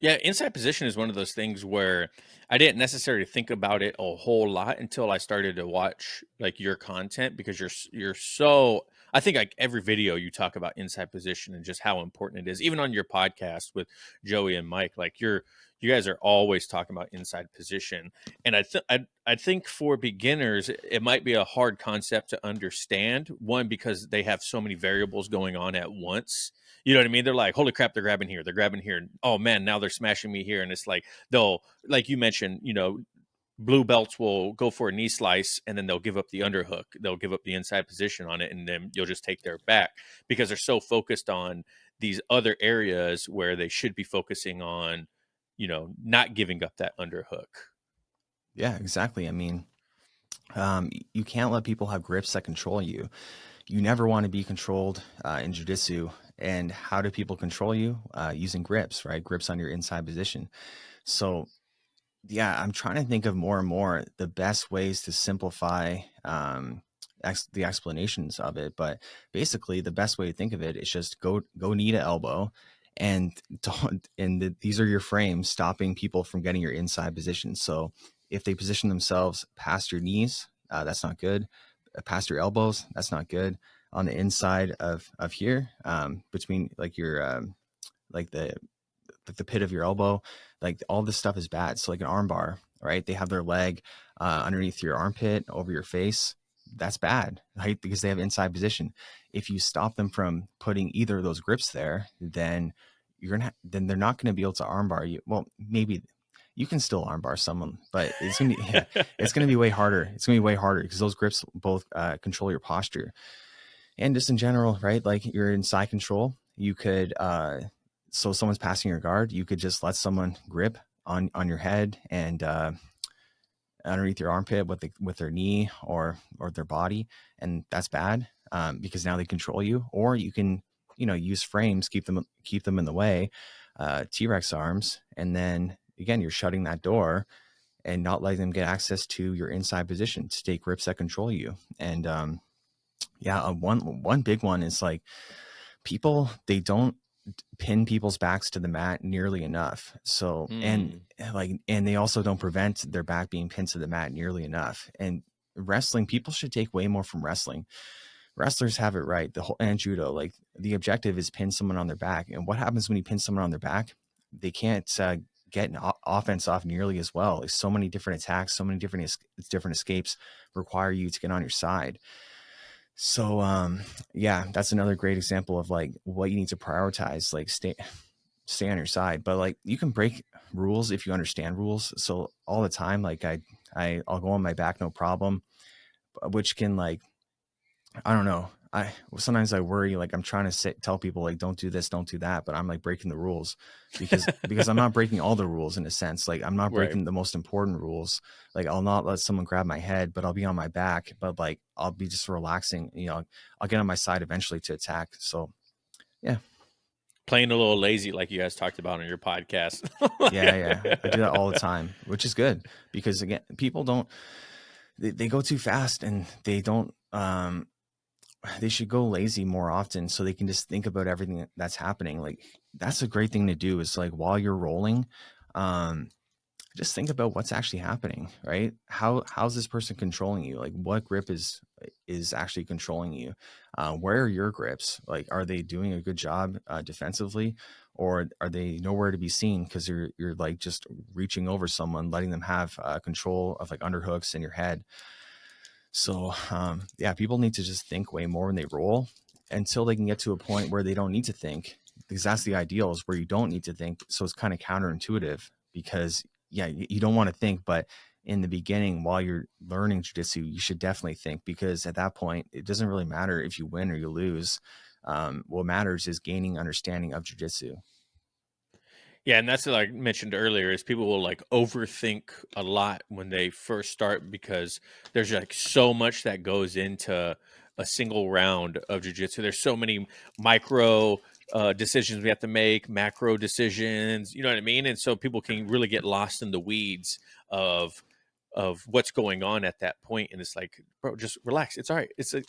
Yeah, inside position is one of those things where I didn't necessarily think about it a whole lot until I started to watch like your content because you're so I think like every video you talk about inside position and just how important it is. Even on your podcast with Joey and Mike, like you guys are always talking about inside position. And I think for beginners it might be a hard concept to understand. One, because they have so many variables going on at once. You know what I mean? They're like, holy crap, they're grabbing here. They're grabbing here. Oh man, now they're smashing me here. And it's like, they'll, like you mentioned, blue belts will go for a knee slice and then they'll give up the underhook. They'll give up the inside position on it. And then you'll just take their back because they're so focused on these other areas where they should be focusing on, not giving up that underhook. Yeah, exactly. I mean, you can't let people have grips that control you. You never want to be controlled in jiu-jitsu. And how do people control you? Using grips, right? Grips on your inside position. So yeah, I'm trying to think of more and more the best ways to simplify the explanations of it. But basically, the best way to think of it is just go knee to elbow, and don't. And these are your frames stopping people from getting your inside position. So if they position themselves past your knees, that's not good. Past your elbows, that's not good. On the inside of here, between like your like the pit of your elbow, like all this stuff is bad. So like an arm bar, right? They have their leg underneath your armpit over your face. That's bad, right? Because they have inside position. If you stop them from putting either of those grips there, then then they're not going to be able to armbar you. Well, maybe you can still armbar someone, but it's gonna be yeah, it's gonna be way harder. It's gonna be way harder because those grips both control your posture and just in general, right? Like you're in side control. You could so someone's passing your guard, you could just let someone grip on your head and underneath your armpit with their knee or their body, and that's bad because now they control you. Or you can use frames, keep them in the way, T-Rex arms, and then again you're shutting that door and not letting them get access to your inside position to take grips that control you. And yeah, one big one is like people, they don't pin people's backs to the mat nearly enough. So, and Hmm. and they also don't prevent their back being pinned to the mat nearly enough. And wrestling, people should take way more from wrestling. Wrestlers have it right. The whole, and judo, like the objective is pin someone on their back. And what happens when you pin someone on their back? They can't get an offense off nearly as well. Like so many different attacks, so many different escapes require you to get on your side. So yeah, that's another great example of like what you need to prioritize, like stay on your side. But like you can break rules if you understand rules. So all the time, like I'll go on my back, no problem, which can like, I don't know. Sometimes I worry, like I'm trying to tell people like don't do this, don't do that, but I'm like breaking the rules because I'm not breaking all the rules in a sense. Like I'm not Right. breaking the most important rules. Like I'll not let someone grab my head, but I'll be on my back. But like I'll be just relaxing. I'll get on my side eventually to attack. So yeah, Playing a little lazy, like you guys talked about on your podcast. yeah. I do that all the time, which is good because again, people don't they go too fast and they don't they should go lazy more often so they can just think about everything that's happening. Like that's a great thing to do is like while you're rolling, um, just think about what's actually happening, right? How's this person controlling you? Like what grip is actually controlling you? Where are your grips? Like are they doing a good job defensively, or are they nowhere to be seen because you're like just reaching over someone, letting them have control of like underhooks in your head? So yeah, people need to just think way more when they roll until they can get to a point where they don't need to think, because that's the ideal, is where you don't need to think. So it's kind of counterintuitive because yeah, you don't want to think, but in the beginning, while you're learning jiu-jitsu, you should definitely think, because at that point, it doesn't really matter if you win or you lose. What matters is gaining understanding of jiu-jitsu. Yeah, and that's like I mentioned earlier is people will like overthink a lot when they first start because there's like so much that goes into a single round of jiu-jitsu. There's so many micro decisions we have to make, macro decisions, you know what I mean? And so people can really get lost in the weeds of of what's going on at that point. And it's like, bro, just relax. It's all right. It's a,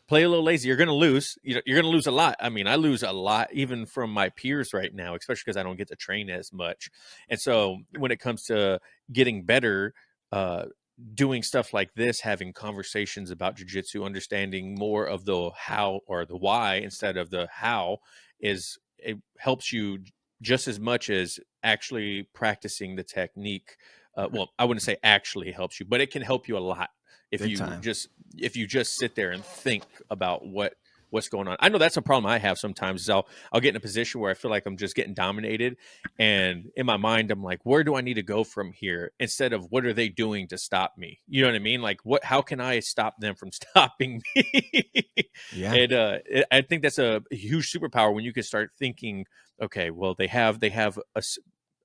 play a little lazy. You're going to lose. You're going to lose a lot. I mean, I lose a lot even from my peers right now, especially because I don't get to train as much. And so when it comes to getting better, uh, doing stuff like this, having conversations about jujitsu, understanding more of the how or the why instead of the how, it helps you just as much as actually practicing the technique. Well, I wouldn't say actually helps you, but it can help you a lot if Big you time. just if you just sit there and think about what's going on. I know that's a problem I have sometimes. Is I'll get in a position where I feel like I'm just getting dominated, and in my mind I'm like, where do I need to go from here? Instead of what are they doing to stop me? You know what I mean? Like how can I stop them from stopping me? Yeah. And I think that's a huge superpower when you can start thinking, okay, well they have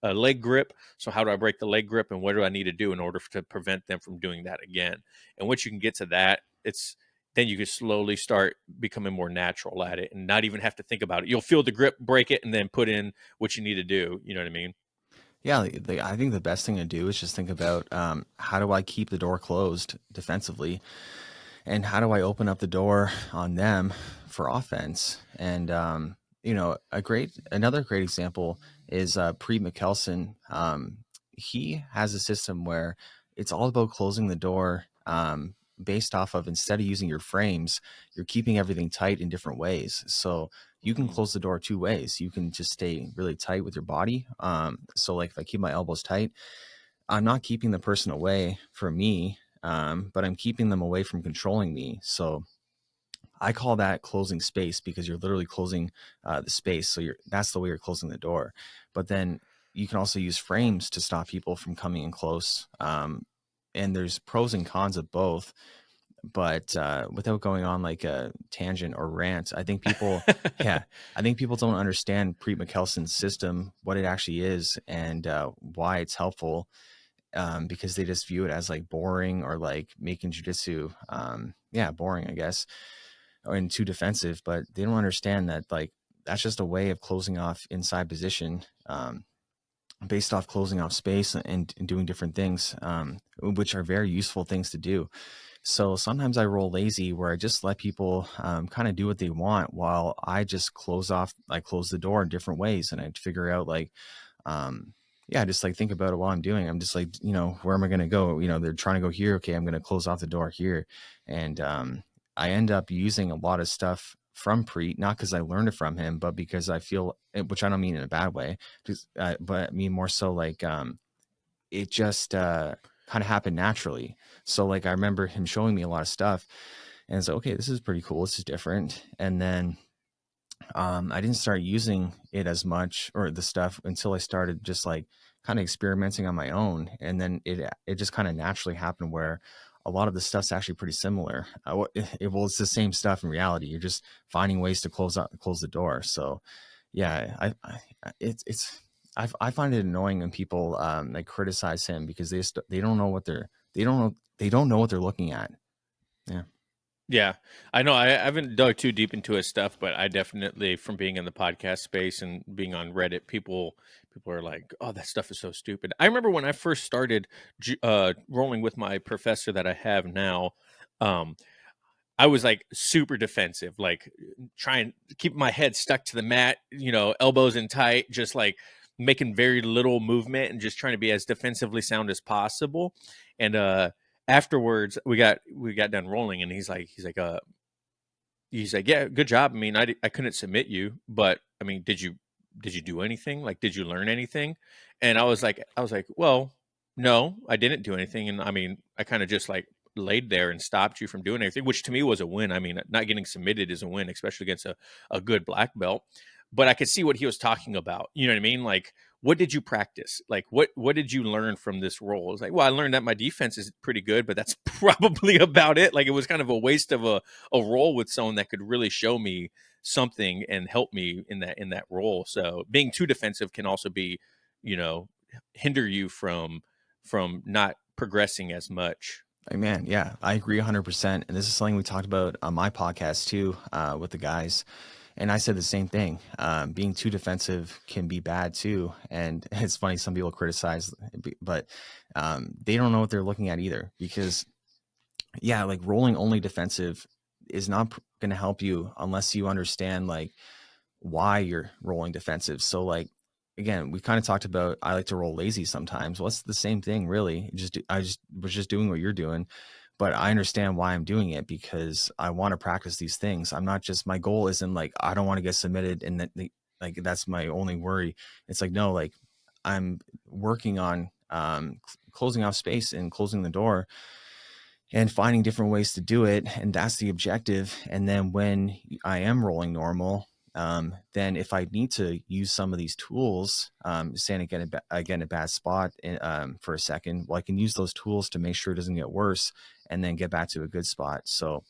a leg grip. So how do I break the leg grip, and what do I need to do in order to prevent them from doing that again? And once you can get to that, then you can slowly start becoming more natural at it and not even have to think about it. You'll feel the grip, break it, and then put in what you need to do. You know what I mean? Yeah, I think the best thing to do is just think about how do I keep the door closed defensively, and how do I open up the door on them for offense? And another great example is Preet McKelson. He has a system where it's all about closing the door, based off of, instead of using your frames, you're keeping everything tight in different ways. So you can Mm. close the door two ways. You can just stay really tight with your body. So like if I keep my elbows tight, I'm not keeping the person away from me, but I'm keeping them away from controlling me. So I call that closing space, because you're literally closing the space. So that's the way you're closing the door. But then you can also use frames to stop people from coming in close. And there's pros and cons of both. But without going on like a tangent or rant, yeah, I think people don't understand Preet McKelson's system, what it actually is, and why it's helpful, because they just view it as like boring, or like making jujitsu, boring, I guess, and too defensive. But they don't understand that like that's just a way of closing off inside position, based off closing off space, and doing different things, which are very useful things to do. So sometimes I roll lazy, where I just let people kind of do what they want, while I just close the door in different ways, and I figure out like, just like think about it while I'm doing. I'm just like, where am I going to go? They're trying to go here. Okay, I'm going to close off the door here. And I end up using a lot of stuff from Preet, not because I learned it from him, but because I feel, which I don't mean in a bad way, but I mean more so like it just kind of happened naturally. So like I remember him showing me a lot of stuff, and it's like, okay, this is pretty cool. This is different. And then I didn't start using it as much, or the stuff, until I started just like kind of experimenting on my own. And then it just kind of naturally happened, where a lot of the stuff's actually pretty similar. It's the same stuff in reality. You're just finding ways to close the door. So yeah, it's I find it annoying when people like criticize him, because they don't know what they don't know what they're looking at. Yeah. Yeah, I know. I haven't dug too deep into his stuff, but I definitely, from being in the podcast space and being on Reddit, people are like, "Oh, that stuff is so stupid." I remember when I first started rolling with my professor that I have now. Um, I was like super defensive, like trying to keep my head stuck to the mat, elbows in tight, just like making very little movement and just trying to be as defensively sound as possible. And afterwards, we got done rolling, and he's like, yeah, good job. I mean, I couldn't submit you, but I mean, did you do anything? Like, did you learn anything? And I was like, well, no, I didn't do anything. And I mean, I kind of just like laid there and stopped you from doing anything, which to me was a win. I mean, not getting submitted is a win, especially against a good black belt. But I could see what he was talking about. You know what I mean? Like, what did you practice? Like, what did you learn from this role? It's like, well, I learned that my defense is pretty good, but that's probably about it. Like, it was kind of a waste of a role with someone that could really show me something and help me in that role. So being too defensive can also be, you know, hinder you from not progressing as much. Man, yeah, I agree 100%. And this is something we talked about on my podcast too, with the guys. And I said the same thing. Being too defensive can be bad too. And it's funny, some people criticize, but they don't know what they're looking at either. Because yeah, like rolling only defensive is not going to help you unless you understand like why you're rolling defensive. So like again, we kind of talked about I like to roll lazy sometimes. Well, it's the same thing really. I just was just doing what you're doing, but I understand why I'm doing it because I want to practice these things. I'm not just, my goal isn't like I don't want to get submitted and that like that's my only worry. It's like no, like I'm working on closing off space and closing the door and finding different ways to do it. And that's the objective. And then when I am rolling normal, then if I need to use some of these tools, saying again, a bad spot for a second, well, I can use those tools to make sure it doesn't get worse and then get back to a good spot. So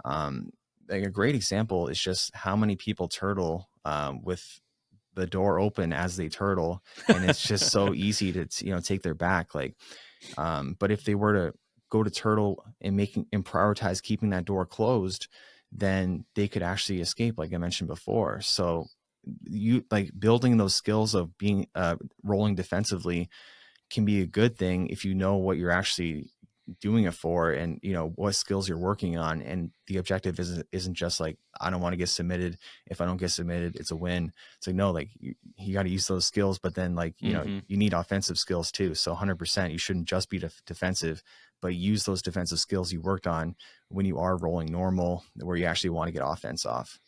like a great example is just how many people turtle with the door open as they turtle. And it's just so easy to, take their back. Like, but if they were to go to turtle and prioritize keeping that door closed, then they could actually escape, like I mentioned before. So you like building those skills of being rolling defensively can be a good thing if you know what you're actually doing it for and what skills you're working on. And the objective isn't just like I don't want to get submitted. If I don't get submitted, it's a win. It's like no, like you got to use those skills, but then like Mm-hmm. you need offensive skills too. So 100% you shouldn't just be defensive, but use those defensive skills you worked on when you are rolling normal where you actually want to get offense off.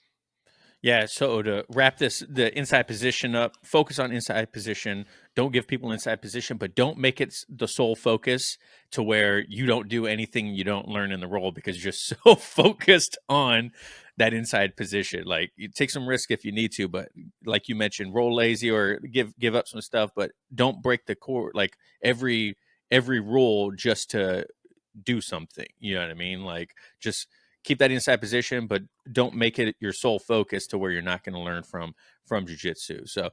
Yeah, so to wrap the inside position up, focus on inside position. Don't give people inside position, but don't make it the sole focus to where you don't do anything you don't learn in the role because you're so focused on that inside position. Like you take some risk if you need to, but like you mentioned, roll lazy or give up some stuff, but don't break the core like every rule just to do something. You know what I mean? Like just keep that inside position, but don't make it your sole focus to where you're not going to learn from jiu-jitsu. So